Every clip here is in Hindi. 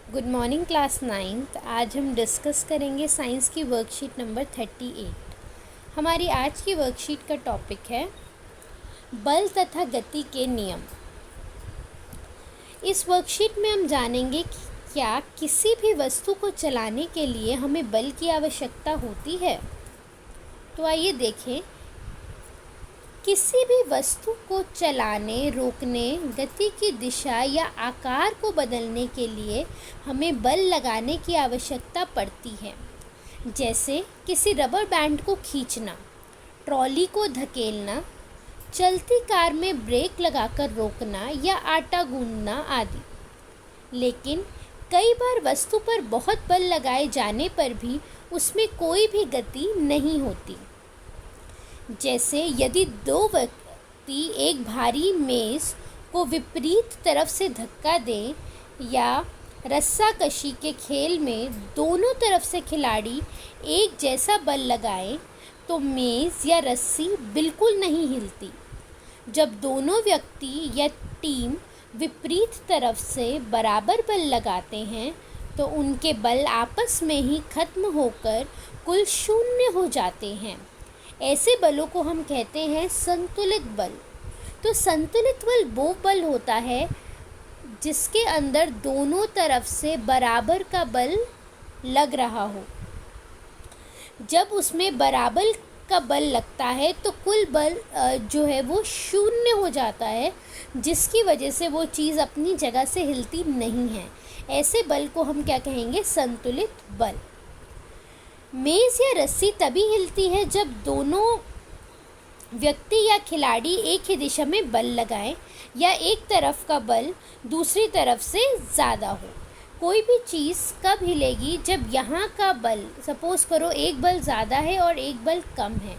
Good morning class 9th। आज हम डिस्कस करेंगे साइंस की वर्कशीट नंबर 38। हमारी आज की वर्कशीट का टॉपिक है बल तथा गति के नियम। इस वर्कशीट में हम जानेंगे कि क्या किसी भी वस्तु को चलाने के लिए हमें बल की आवश्यकता होती है। तो आइए देखें, किसी भी वस्तु को चलाने, रोकने, गति की दिशा या आकार को बदलने के लिए हमें बल लगाने की आवश्यकता पड़ती है। जैसे किसी रबर बैंड को खींचना, ट्रॉली को धकेलना, चलती कार में ब्रेक लगाकर रोकना या आटा गूंदना आदि। लेकिन कई बार वस्तु पर बहुत बल लगाए जाने पर भी उसमें कोई भी गति नहीं होती। जैसे यदि दो व्यक्ति एक भारी मेज़ को विपरीत तरफ से धक्का दें या रस्साकशी के खेल में दोनों तरफ से खिलाड़ी एक जैसा बल लगाएं तो मेज़ या रस्सी बिल्कुल नहीं हिलती। जब दोनों व्यक्ति या टीम विपरीत तरफ से बराबर बल लगाते हैं तो उनके बल आपस में ही खत्म होकर कुल शून्य हो जाते हैं। ऐसे बलों को हम कहते हैं संतुलित बल। तो संतुलित बल वो बल होता है जिसके अंदर दोनों तरफ से बराबर का बल लग रहा हो। जब उसमें बराबर का बल लगता है तो कुल बल जो है वो शून्य हो जाता है, जिसकी वजह से वो चीज़ अपनी जगह से हिलती नहीं है। ऐसे बल को हम क्या कहेंगे? संतुलित बल। मेज़ या रस्सी तभी हिलती है जब दोनों व्यक्ति या खिलाड़ी एक ही दिशा में बल लगाएं या एक तरफ का बल दूसरी तरफ से ज़्यादा हो। कोई भी चीज़ कब हिलेगी? जब यहाँ का बल, सपोज़ करो एक बल ज़्यादा है और एक बल कम है,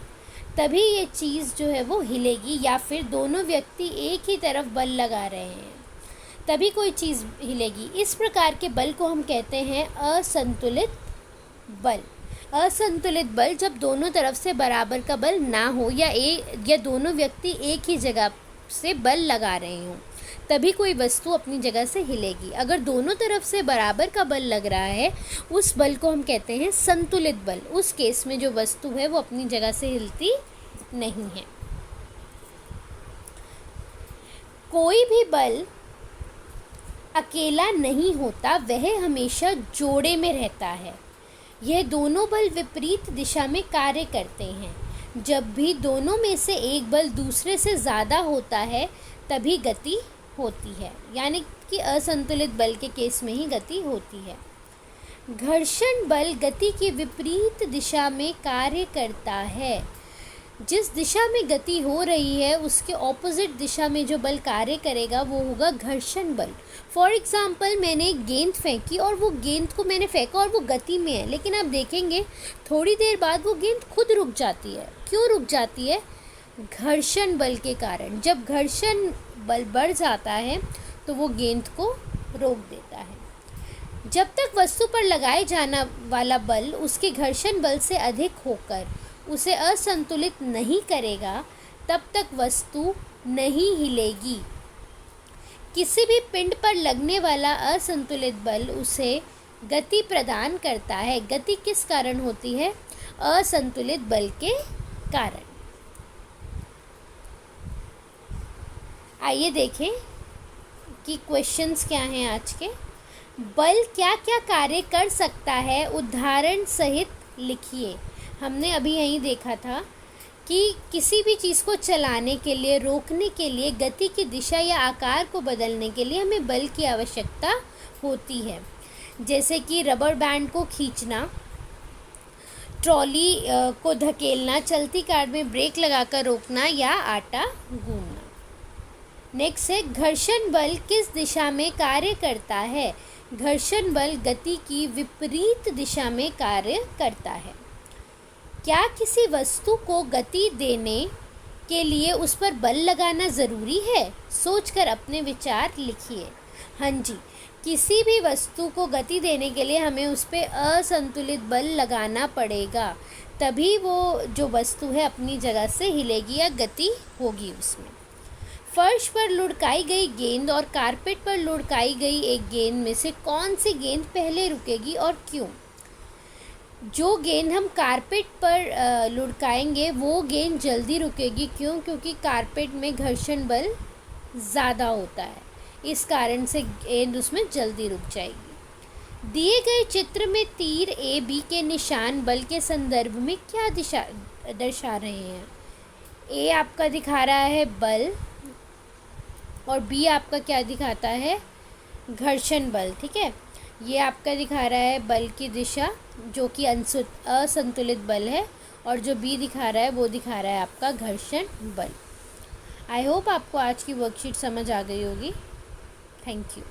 तभी ये चीज़ जो है वो हिलेगी। या फिर दोनों व्यक्ति एक ही तरफ बल लगा रहे हैं, तभी कोई चीज़ हिलेगी। इस प्रकार के बल को हम कहते हैं असंतुलित बल। असंतुलित बल जब दोनों तरफ से बराबर का बल ना हो या दोनों व्यक्ति एक ही जगह से बल लगा रहे हों, तभी कोई वस्तु अपनी जगह से हिलेगी। अगर दोनों तरफ से बराबर का बल लग रहा है, उस बल को हम कहते हैं संतुलित बल। उस केस में जो वस्तु है वो अपनी जगह से हिलती नहीं है। कोई भी बल अकेला नहीं होता, वह हमेशा जोड़े में रहता है। यह दोनों बल विपरीत दिशा में कार्य करते हैं। जब भी दोनों में से एक बल दूसरे से ज़्यादा होता है तभी गति होती है, यानी कि असंतुलित बल के केस में ही गति होती है। घर्षण बल गति की विपरीत दिशा में कार्य करता है। जिस दिशा में गति हो रही है उसके ऑपोजिट दिशा में जो बल कार्य करेगा वो होगा घर्षण बल। फॉर एग्ज़ाम्पल, मैंने एक गेंद फेंकी और वो गेंद को मैंने फेंका और वो गति में है, लेकिन आप देखेंगे थोड़ी देर बाद वो गेंद खुद रुक जाती है। क्यों रुक जाती है? घर्षण बल के कारण। जब घर्षण बल बढ़ जाता है तो वो गेंद को रोक देता है। जब तक वस्तु पर लगाए जाने वाला बल उसके घर्षण बल से अधिक होकर उसे असंतुलित नहीं करेगा, तब तक वस्तु नहीं हिलेगी। किसी भी पिंड पर लगने वाला असंतुलित बल उसे गति प्रदान करता है। गति किस कारण होती है? असंतुलित बल के कारण। आइए देखें कि क्वेश्चंस क्या हैं आज के। बल क्या क्या कार्य कर सकता है, उदाहरण सहित लिखिए। हमने अभी यहीं देखा था कि किसी भी चीज़ को चलाने के लिए, रोकने के लिए, गति की दिशा या आकार को बदलने के लिए हमें बल की आवश्यकता होती है। जैसे कि रबर बैंड को खींचना, ट्रॉली को धकेलना, चलती कार में ब्रेक लगाकर रोकना या आटा गूंदना। नेक्स्ट है, घर्षण बल किस दिशा में कार्य करता है? घर्षण बल गति की विपरीत दिशा में कार्य करता है। क्या किसी वस्तु को गति देने के लिए उस पर बल लगाना ज़रूरी है? सोचकर अपने विचार लिखिए। हाँ जी, किसी भी वस्तु को गति देने के लिए हमें उस पर असंतुलित बल लगाना पड़ेगा, तभी वो जो वस्तु है अपनी जगह से हिलेगी या गति होगी उसमें। फर्श पर लुढ़काई गई गेंद और कारपेट पर लुढ़काई गई एक गेंद में से कौन सी गेंद पहले रुकेगी और क्यों? जो गेंद हम कारपेट पर लुढ़काएंगे वो गेंद जल्दी रुकेगी। क्यों? क्योंकि कारपेट में घर्षण बल ज़्यादा होता है, इस कारण से गेंद उसमें जल्दी रुक जाएगी। दिए गए चित्र में तीर ए बी के निशान बल के संदर्भ में क्या दिशा दर्शा रहे हैं? ए आपका दिखा रहा है बल और बी आपका क्या दिखाता है? घर्षण बल। ठीक है, ये आपका दिखा रहा है बल की दिशा जो कि असंतुलित बल है, और जो बी दिखा रहा है वो दिखा रहा है आपका घर्षण बल। आई होप आपको आज की वर्कशीट समझ आ गई होगी। Thank you.